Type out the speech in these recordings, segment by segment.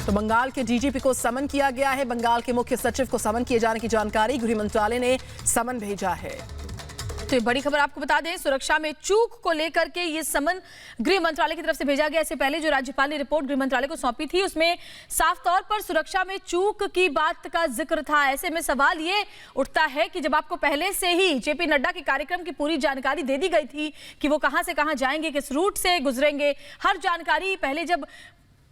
तो बंगाल के डीजीपी को समन किया गया है। बंगाल के मुख्य सचिव को समन किए जाने की जानकारी गृह मंत्रालय ने समन भेजा है। तो ये बड़ी खबर आपको बता दें, सुरक्षा में चूक को लेकर के ये समन गृह मंत्रालय की तरफ से भेजा गया। इससे पहले जो राज्यपाल ने रिपोर्ट गृह मंत्रालय को सौंपी थी उसमें साफ तौर पर सुरक्षा में चूक की बात का जिक्र था। ऐसे में सवाल ये उठता है कि जब आपको पहले से ही जेपी नड्डा के कार्यक्रम की पूरी जानकारी दे दी गई थी कि वो कहां से कहां जाएंगे, किस रूट से गुजरेंगे, हर जानकारी पहले जब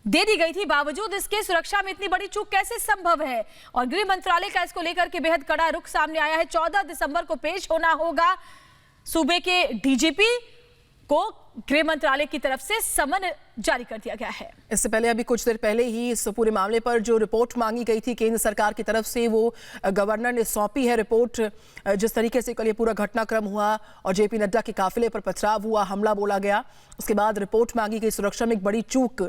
दे दी गई थी, बावजूद इसके सुरक्षा में इतनी बड़ी चूक कैसे संभव है? और गृह मंत्रालय का इसको लेकर के बेहद कड़ा रुख सामने आया है। 14 दिसंबर को पेश होना होगा। सूबे के डीजीपी को गृह मंत्रालय की तरफ से समन जारी कर दिया गया है। इससे पहले अभी कुछ देर पहले ही इस पूरे मामले पर जो रिपोर्ट मांगी गई थी केंद्र सरकार की तरफ से, वो गवर्नर ने सौंपी है रिपोर्ट। जिस तरीके से कल ये पूरा घटनाक्रम हुआ और जेपी नड्डा के काफिले पर पथराव हुआ, हमला बोला गया, उसके बाद रिपोर्ट मांगी गई। सुरक्षा में एक बड़ी चूक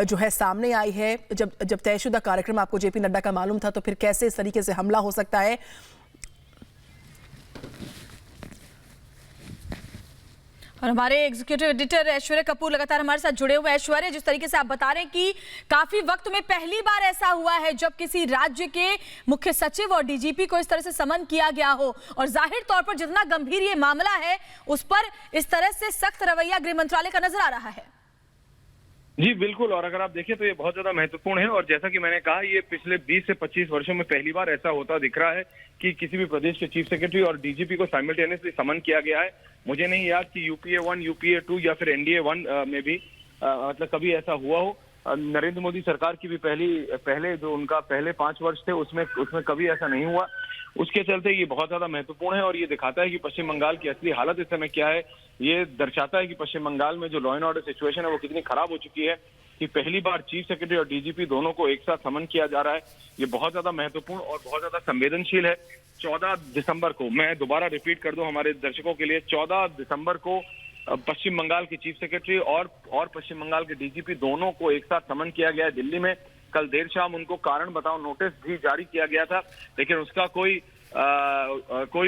जो है सामने आई है। जब तयशुदा कार्यक्रम आपको जेपी नड्डा का मालूम था, तो फिर कैसे इस तरीके से हमला हो सकता है? और हमारे एग्जीक्यूटिव एडिटर ऐश्वर्य कपूर लगातार हमारे साथ जुड़े हुए हैं। ऐश्वर्य, जिस तरीके से आप बता रहे हैं कि काफी वक्त में पहली बार ऐसा हुआ है जब किसी राज्य के मुख्य सचिव और डीजीपी को इस तरह से समन किया गया हो, और जाहिर तौर पर जितना गंभीर ये मामला है उस पर इस तरह से सख्त रवैया गृह मंत्रालय का नजर आ रहा है। जी बिल्कुल, और अगर आप देखें तो ये बहुत ज्यादा महत्वपूर्ण है। और जैसा कि मैंने कहा, ये पिछले 20 से 25 वर्षों में पहली बार ऐसा होता दिख रहा है कि किसी भी प्रदेश के चीफ सेक्रेटरी और डीजीपी को साइमल्टेनियसली समन किया गया है। मुझे नहीं याद कि यूपीए 1, यूपीए 2 या फिर एनडीए 1 में भी मतलब कभी ऐसा हुआ हो। नरेंद्र मोदी सरकार की भी पहले जो उनका पहले 5 वर्ष थे उसमें कभी ऐसा नहीं हुआ। उसके चलते ये बहुत ज्यादा महत्वपूर्ण है और ये दिखाता है कि पश्चिम बंगाल की असली हालत इस समय क्या है। ये दर्शाता है कि पश्चिम बंगाल में जो लॉ एंड ऑर्डर सिचुएशन है वो कितनी खराब हो चुकी है कि पहली बार चीफ सेक्रेटरी और डीजीपी दोनों को एक साथ समन किया जा रहा है। ये बहुत ज्यादा महत्वपूर्ण और बहुत ज्यादा संवेदनशील है। 14 दिसंबर को, मैं दोबारा रिपीट कर दूं हमारे दर्शकों के लिए, 14 दिसंबर को पश्चिम बंगाल के चीफ सेक्रेटरी और पश्चिम बंगाल के डीजीपी दोनों को एक साथ समन किया गया है दिल्ली में। कल देर शाम उनको कारण बताओ नोटिस भी जारी किया गया था, लेकिन उसका कोई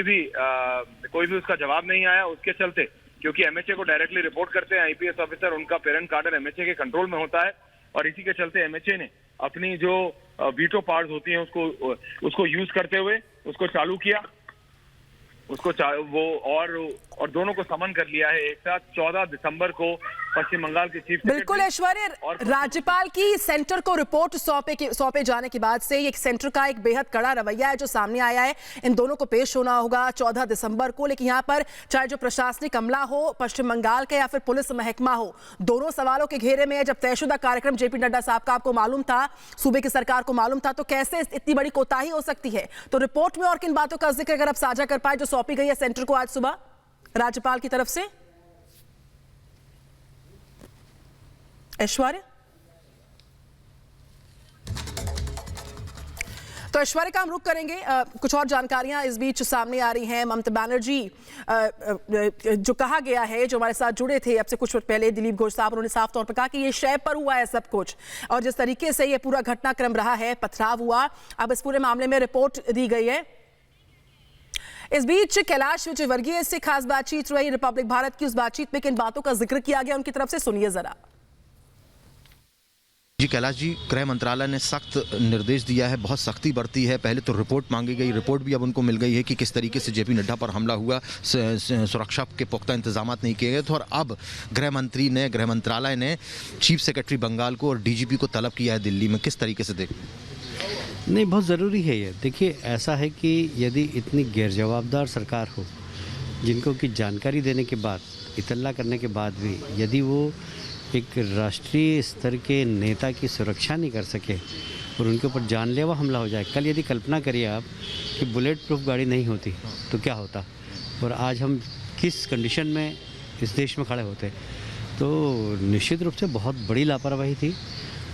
भी उसका जवाब नहीं आया। उसके चलते, क्योंकि एमएचए को डायरेक्टली रिपोर्ट करते हैं आईपीएस ऑफिसर, उनका पेरेंट कार्डर एमएचए के कंट्रोल में होता है, और इसी के चलते एमएचए ने अपनी जो वीटो पावर्स होती हैं उसको यूज करते हुए उसको चालू किया, और दोनों को समन कर लिया है एक साथ 14 दिसंबर को पश्चिम बंगाल के चीफ। बिल्कुल ऐश्वर्य, राज्यपाल की सेंटर को रिपोर्ट सौंपे जाने के बाद से ये सेंटर का एक बेहद कड़ा रवैया है जो सामने आया है। इन दोनों को पेश होना होगा 14 दिसंबर को, लेकिन यहाँ पर चाहे जो प्रशासनिक अमला हो पश्चिम बंगाल का या फिर पुलिस महकमा हो, दोनों सवालों के घेरे में है। जब तयशुदा कार्यक्रम जेपी नड्डा साहब का आपको मालूम था, सूबे की सरकार को मालूम था, तो कैसे इतनी बड़ी कोताही हो सकती है? तो रिपोर्ट में और किन बातों का जिक्र अगर आप साझा कर पाए जो सौंपी गई है सेंटर को आज सुबह राज्यपाल की तरफ से? ऐश्वर्य, तो ऐश्वर्य का हम रुख करेंगे। कुछ और जानकारियां इस बीच सामने आ रही हैं। ममता बनर्जी जो कहा गया है, जो हमारे साथ जुड़े थे अब से कुछ वक्त पहले, दिलीप घोष साहब, उन्होंने साफ तौर पर कहा कि ये शय पर हुआ है सब कुछ, और जिस तरीके से ये पूरा घटनाक्रम रहा है, पथराव हुआ, अब इस पूरे मामले में रिपोर्ट दी गई है। इस बीच कैलाश विजयवर्गीय से खास बातचीत रही रिपब्लिक भारत की। उस बातचीत में किन बातों का जिक्र किया गया उनकी तरफ से, सुनिए जरा। जी कैलाश जी, गृह मंत्रालय ने सख्त निर्देश दिया है, बहुत सख्ती बरती है। पहले तो रिपोर्ट मांगी गई, रिपोर्ट भी अब उनको मिल गई है कि किस तरीके से जेपी नड्डा पर हमला हुआ, सुरक्षा के पुख्ता इंतजाम नहीं किए गए थे। और अब गृह मंत्रालय ने चीफ सेक्रेटरी बंगाल को और डीजीपी को तलब किया है दिल्ली में। किस तरीके से देख? नहीं, बहुत ज़रूरी है ये। देखिए, ऐसा है कि यदि इतनी गैरजवाबदार सरकार हो, जिनको की जानकारी देने के बाद, इतला करने के बाद भी यदि वो एक राष्ट्रीय स्तर के नेता की सुरक्षा नहीं कर सके और उनके ऊपर जानलेवा हमला हो जाए। कल यदि कल्पना करिए आप कि बुलेट प्रूफ गाड़ी नहीं होती तो क्या होता, और आज हम किस कंडीशन में इस देश में खड़े होते। तो निश्चित रूप से बहुत बड़ी लापरवाही थी,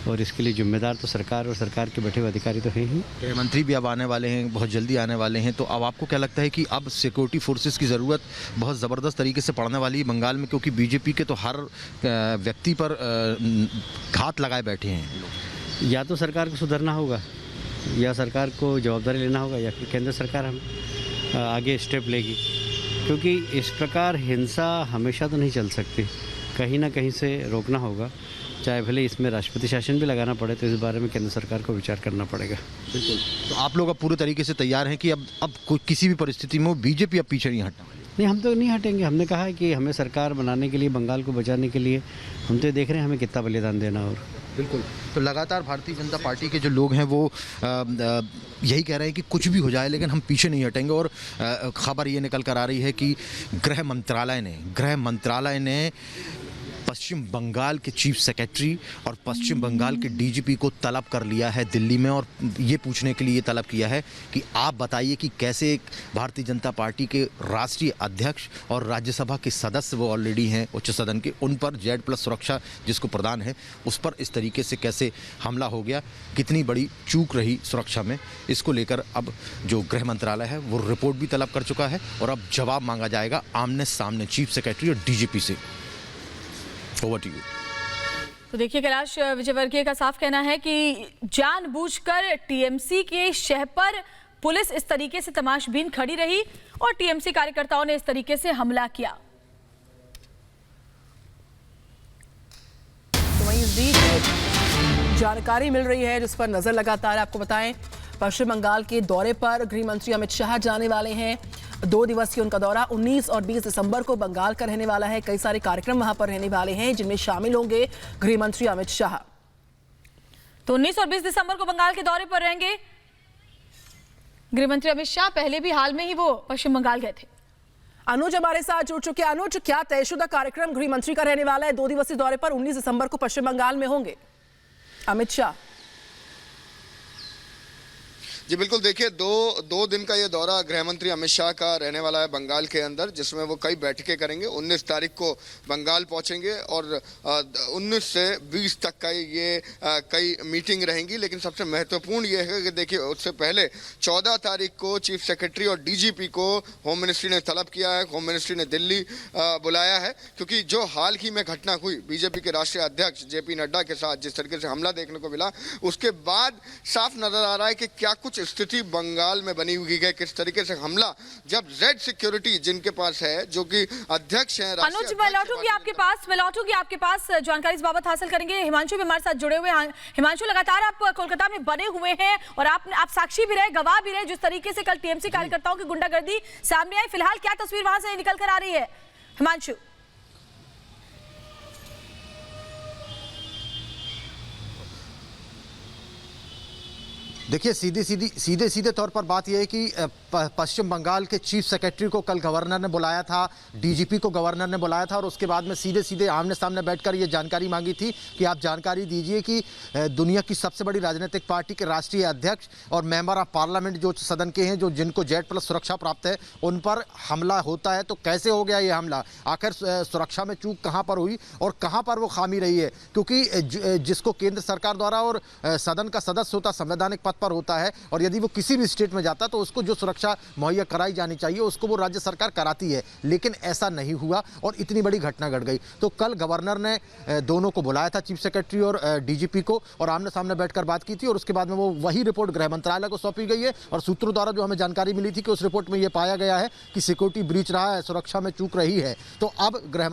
और इसके लिए जिम्मेदार तो सरकार और सरकार के बैठे हुए अधिकारी तो हैं ही। गृह मंत्री भी अब आने वाले हैं, बहुत जल्दी आने वाले हैं, तो अब आपको क्या लगता है कि अब सिक्योरिटी फोर्सेस की ज़रूरत बहुत ज़बरदस्त तरीके से पड़ने वाली है बंगाल में? क्योंकि बीजेपी के तो हर व्यक्ति पर घात लगाए बैठे हैं। या तो सरकार को सुधरना होगा, या सरकार को जवाबदारी लेना होगा, या फिर केंद्र सरकार हम आगे स्टेप लेगी, क्योंकि इस प्रकार हिंसा हमेशा तो नहीं चल सकती, कहीं ना कहीं से रोकना होगा। चाहे भले इसमें राष्ट्रपति शासन भी लगाना पड़े, तो इस बारे में केंद्र सरकार को विचार करना पड़ेगा। बिल्कुल। तो आप लोग अब पूरे तरीके से तैयार हैं कि अब कोई किसी भी परिस्थिति में बीजेपी अब पीछे नहीं हटने वाली? नहीं, हम तो नहीं हटेंगे। हमने कहा है कि हमें सरकार बनाने के लिए, बंगाल को बचाने के लिए हम तो देख रहे हैं हमें कितना बलिदान देना। और बिल्कुल। तो लगातार भारतीय जनता पार्टी के जो लोग हैं वो यही कह रहे हैं कि कुछ भी हो जाए लेकिन हम पीछे नहीं हटेंगे। और खबर ये निकल कर आ रही है कि गृह मंत्रालय ने पश्चिम बंगाल के चीफ सेक्रेटरी और पश्चिम बंगाल के डीजीपी को तलब कर लिया है दिल्ली में, और ये पूछने के लिए तलब किया है कि आप बताइए कि कैसे एक भारतीय जनता पार्टी के राष्ट्रीय अध्यक्ष और राज्यसभा के सदस्य, वो ऑलरेडी हैं उच्च सदन के, उन पर Z+ सुरक्षा जिसको प्रदान है उस पर इस तरीके से कैसे हमला हो गया, कितनी बड़ी चूक रही सुरक्षा में। इसको लेकर अब जो गृह मंत्रालय है वो रिपोर्ट भी तलब कर चुका है और अब जवाब मांगा जाएगा आमने सामने चीफ सेक्रेटरी और डीजीपी से। Over to you. तो देखिए, कैलाश विजयवर्गीय का साफ कहना है कि जानबूझकर टीएमसी के शह पर पुलिस इस तरीके से तमाशबीन खड़ी रही और टीएमसी कार्यकर्ताओं ने इस तरीके से हमला किया। तो वहीं इस बीच जानकारी मिल रही है जिस पर नजर लगातार आपको बताएं, पश्चिम बंगाल के दौरे पर गृह मंत्री अमित शाह जाने वाले हैं। 2 दिवसीय उनका दौरा 19 और 20 दिसंबर को बंगाल का रहने वाला है। कई सारे कार्यक्रम वहां पर रहने वाले हैं जिनमें शामिल होंगे गृह मंत्री अमित शाह। तो 19 और 20 दिसंबर को बंगाल के दौरे पर रहेंगे गृह मंत्री अमित शाह। पहले भी हाल में ही वो पश्चिम बंगाल गए थे। अनुज हमारे साथ जुड़ चुके हैं। अनुज, क्या तयशुदा कार्यक्रम गृह मंत्री का रहने वाला है? 2 दिवसीय दौरे पर 19 दिसंबर को पश्चिम बंगाल में होंगे अमित शाह। जी बिल्कुल, देखिए दो दिन का ये दौरा गृह मंत्री अमित शाह का रहने वाला है बंगाल के अंदर, जिसमें वो कई बैठकें करेंगे। 19 तारीख को बंगाल पहुंचेंगे और 19 से 20 तक का ये कई मीटिंग रहेंगी। लेकिन सबसे महत्वपूर्ण ये है कि देखिए, उससे पहले 14 तारीख को चीफ सेक्रेटरी और डीजीपी को होम मिनिस्ट्री ने तलब किया है। होम मिनिस्ट्री ने दिल्ली बुलाया है क्योंकि जो हाल ही में घटना हुई बीजेपी के राष्ट्रीय अध्यक्ष JP नड्डा के साथ, जिस तरीके से हमला देखने को मिला, उसके बाद साफ नजर आ रहा है कि क्या कुछ स्थिति बंगाल में बनी हुई है, किस तरीके से हमला, जब Z सिक्योरिटी जिनके पास है, जो कि अध्यक्ष हैं। अनुज, मैं लौटूंगी आपके पास जानकारी इस बाबत हासिल करेंगे। हिमांशु भी हमारे साथ जुड़े हुए हैं। हिमांशु, लगातार आप कोलकाता में बने हुए हैं और आप साक्षी भी रहे, गवाह भी रहे जिस तरीके से कल टीएमसी कार्यकर्ताओं की गुंडागर्दी सामने आई। फिलहाल क्या तस्वीर वहां से निकल कर आ रही है हिमांशु? देखिए, सीधे तौर पर बात यह है कि पश्चिम बंगाल के चीफ सेक्रेटरी को कल गवर्नर ने बुलाया था, डीजीपी को गवर्नर ने बुलाया था और उसके बाद में सीधे आमने सामने बैठकर ये जानकारी मांगी थी कि आप जानकारी दीजिए कि दुनिया की सबसे बड़ी राजनीतिक पार्टी के राष्ट्रीय अध्यक्ष और मेंबर ऑफ पार्लियामेंट जो सदन के हैं, जो जिनको Z+ सुरक्षा प्राप्त है, उन पर हमला होता है तो कैसे हो गया ये हमला, आखिर सुरक्षा में चूक कहाँ पर हुई और कहाँ पर वो खामी रही है। क्योंकि जिसको केंद्र सरकार द्वारा और सदन का सदस्य होता, संवैधानिक पद पर होता है, और यदि वो किसी भी स्टेट में जाता तो उसको जो सुरक्षा मुहैया कराई जानी चाहिए उसको वो राज्य सरकार कराती है, लेकिन ऐसा नहीं हुआ और इतनी बड़ी घटना घट गई। तो कल गवर्नर ने दोनों को बुलाया था, चीफ सेक्रेटरी और डीजीपी को, और आमने सामने बैठकर बात की थी और उसके बाद में वो वही रिपोर्ट गृह मंत्रालय को सौंपी गई है। और सूत्रों द्वारा जो हमें जानकारी मिली थी कि उस रिपोर्ट में ये पाया गया है कि सिक्योरिटी ब्रीच रहा है, सुरक्षा में चूक रही है। तो अब गृह